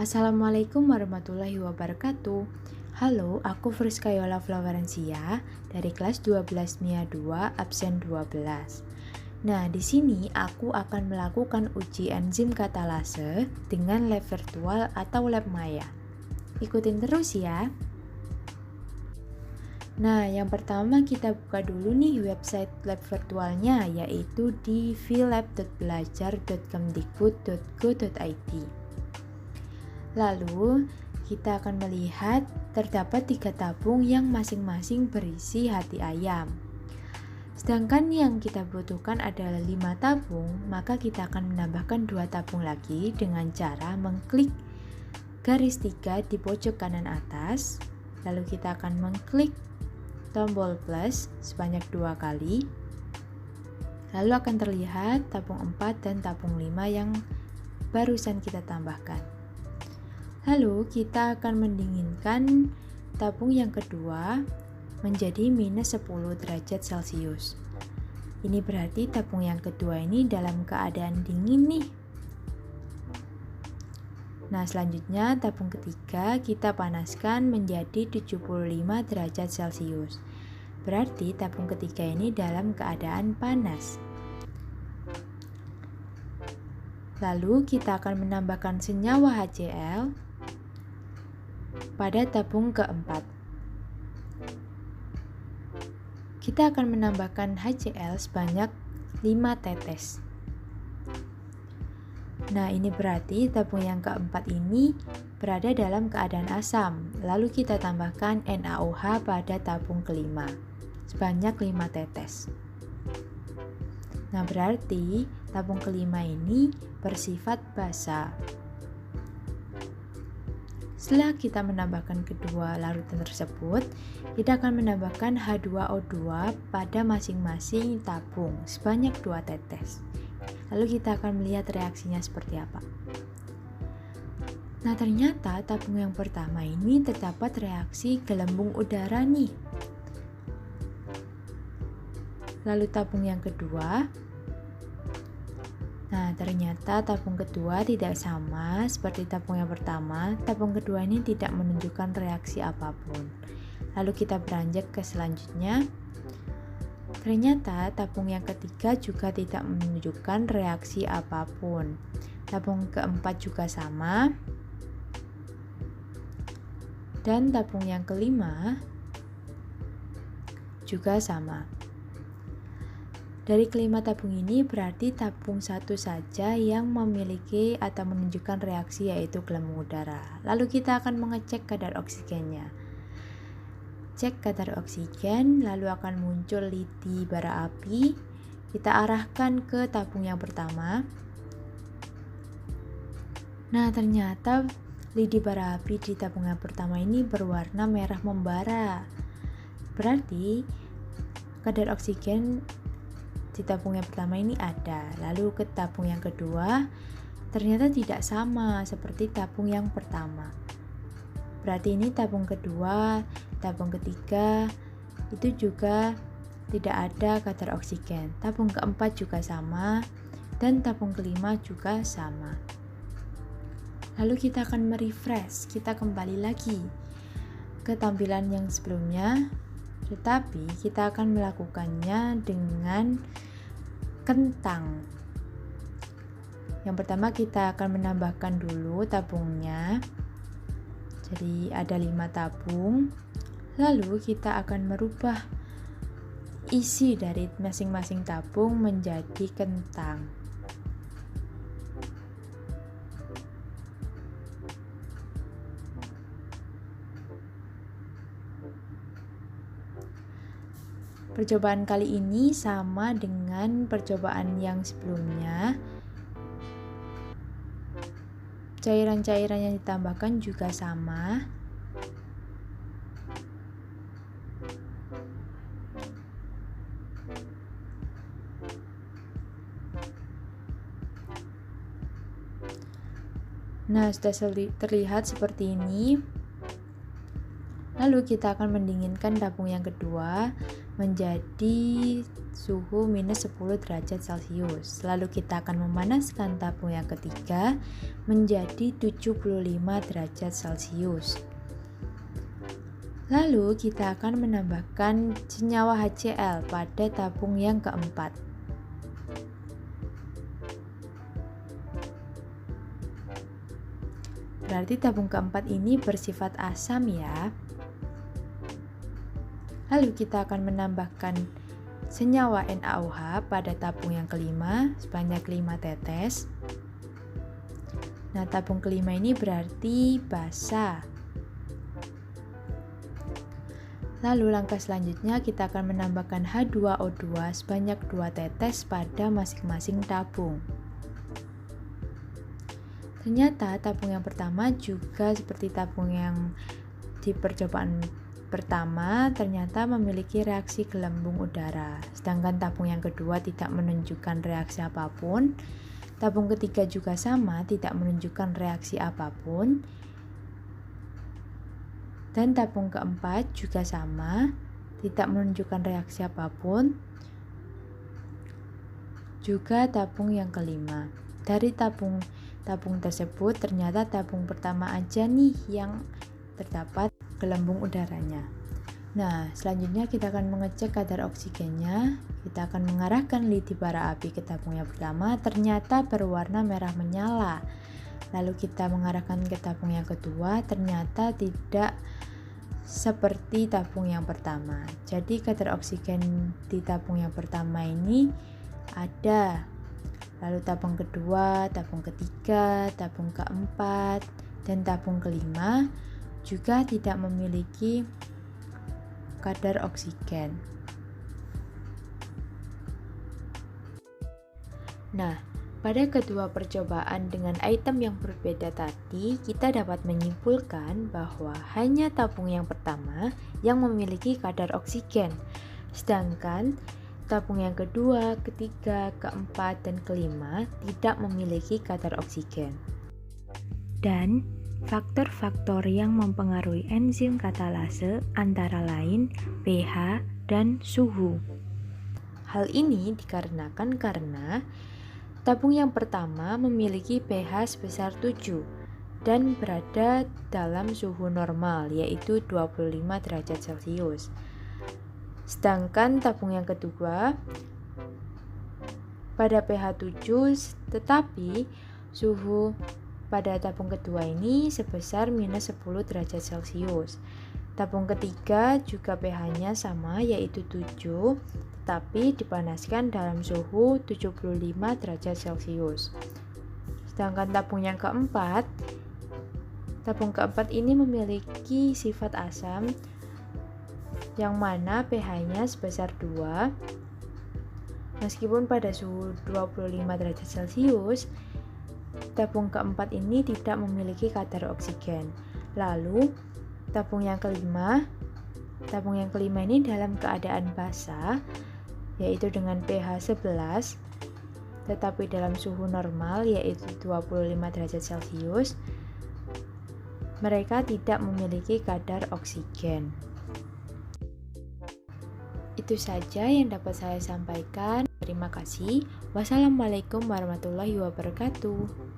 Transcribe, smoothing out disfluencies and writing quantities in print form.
Assalamualaikum warahmatullahi wabarakatuh. Halo, aku Friska Yola Florencia dari kelas 12 MIA 2 absen 12. Nah, di sini aku akan melakukan uji enzim katalase dengan lab virtual atau lab maya. Ikutin terus ya. Nah, yang pertama kita buka dulu nih website lab virtualnya, yaitu di vlab.belajar.kemdikbud.go.id. Lalu, kita akan melihat terdapat 3 tabung yang masing-masing berisi hati ayam. Sedangkan yang kita butuhkan adalah 5 tabung, maka kita akan menambahkan 2 tabung lagi dengan cara mengklik garis 3 di pojok kanan atas. Lalu kita akan mengklik tombol plus sebanyak 2 kali. Lalu akan terlihat tabung 4 dan tabung 5 yang barusan kita tambahkan. Lalu kita akan mendinginkan tabung yang kedua menjadi minus 10 derajat Celcius. Ini berarti tabung yang kedua ini dalam keadaan dingin nih. Nah, selanjutnya tabung ketiga kita panaskan menjadi 75 derajat Celcius. Berarti tabung ketiga ini dalam keadaan panas. Lalu kita akan menambahkan senyawa HCl pada tabung keempat. Kita akan menambahkan HCl sebanyak 5 tetes. Nah, ini berarti tabung yang keempat ini berada dalam keadaan asam. Lalu kita tambahkan NaOH pada tabung kelima sebanyak 5 tetes. Nah, berarti tabung kelima ini bersifat basa. Setelah kita menambahkan kedua larutan tersebut, kita akan menambahkan H2O2 pada masing-masing tabung sebanyak 2 tetes. Lalu kita akan melihat reaksinya seperti apa. Nah, ternyata tabung yang pertama ini terdapat reaksi gelembung udara nih. Lalu tabung yang kedua, nah, ternyata tabung kedua tidak sama seperti tabung yang pertama. Tabung kedua ini tidak menunjukkan reaksi apapun. Lalu kita beranjak ke selanjutnya. Ternyata tabung yang ketiga juga tidak menunjukkan reaksi apapun. Tabung keempat juga sama. Dan tabung yang kelima juga sama. Dari kelima tabung ini berarti tabung satu saja yang memiliki atau menunjukkan reaksi, yaitu gelembung udara. Lalu kita akan mengecek kadar oksigennya. Cek kadar oksigen, lalu akan muncul lidi bara api. Kita arahkan ke tabung yang pertama. Nah, ternyata lidi bara api di tabung yang pertama ini berwarna merah membara. Berarti kadar oksigen di tabung yang pertama ini ada. Lalu ke tabung yang kedua ternyata tidak sama seperti tabung yang pertama. Berarti ini tabung kedua, tabung ketiga itu juga tidak ada kadar oksigen. Tabung keempat juga sama dan tabung kelima juga sama. Lalu kita akan merefresh, kita kembali lagi ke tampilan yang sebelumnya. Tetapi kita akan melakukannya dengan kentang. Yang pertama kita akan menambahkan dulu tabungnya. Jadi ada 5 tabung. Lalu kita akan merubah isi dari masing-masing tabung menjadi kentang. Percobaan kali ini sama dengan percobaan yang sebelumnya. Cairan-cairan yang ditambahkan juga sama. Nah, sudah terlihat seperti ini. Lalu kita akan mendinginkan tabung yang kedua menjadi suhu minus 10 derajat Celcius. Lalu kita akan memanaskan tabung yang ketiga menjadi 75 derajat Celcius. Lalu kita akan menambahkan senyawa HCl pada tabung yang keempat. Berarti tabung keempat ini bersifat asam ya. Lalu kita akan menambahkan senyawa NaOH pada tabung yang kelima sebanyak 5 tetes. Nah, tabung kelima ini berarti basah. Lalu langkah selanjutnya kita akan menambahkan H2O2 sebanyak 2 tetes pada masing-masing tabung. Ternyata tabung yang pertama juga seperti tabung yang di percobaan pertama ternyata memiliki reaksi gelembung udara, sedangkan tabung yang kedua tidak menunjukkan reaksi apapun. Tabung ketiga juga sama, tidak menunjukkan reaksi apapun. Dan tabung keempat juga sama, tidak menunjukkan reaksi apapun. Juga tabung yang kelima. Dari tabung tersebut ternyata tabung pertama aja nih yang terdapat gelembung udaranya. Nah, selanjutnya kita akan mengecek kadar oksigennya. Kita akan mengarahkan lidi bara api ke tabung yang pertama, ternyata berwarna merah menyala. Lalu kita mengarahkan ke tabung yang kedua, ternyata tidak seperti tabung yang pertama. Jadi kadar oksigen di tabung yang pertama ini ada. Lalu tabung kedua, tabung ketiga, tabung keempat, dan tabung kelima juga tidak memiliki kadar oksigen. Nah, pada kedua percobaan dengan item yang berbeda tadi, kita dapat menyimpulkan bahwa hanya tabung yang pertama yang memiliki kadar oksigen, sedangkan tabung yang kedua, ketiga, keempat, dan kelima tidak memiliki kadar oksigen. Dan faktor-faktor yang mempengaruhi enzim katalase antara lain pH dan suhu. Hal ini dikarenakan karena tabung yang pertama memiliki pH sebesar 7 dan berada dalam suhu normal yaitu 25 derajat Celcius. Sedangkan tabung yang kedua pada pH 7 tetapi suhu pada tabung kedua ini sebesar minus 10 derajat Celcius. Tabung ketiga juga pH-nya sama yaitu 7, tetapi dipanaskan dalam suhu 75 derajat Celcius. Sedangkan tabung keempat ini memiliki sifat asam yang mana pH-nya sebesar 2. Meskipun pada suhu 25 derajat Celcius, tabung keempat ini tidak memiliki kadar oksigen. Lalu, tabung yang kelima ini dalam keadaan basah, yaitu dengan pH 11, tetapi dalam suhu normal, yaitu 25 derajat Celcius, mereka tidak memiliki kadar oksigen. Itu saja yang dapat saya sampaikan. Terima kasih. Wassalamualaikum warahmatullahi wabarakatuh.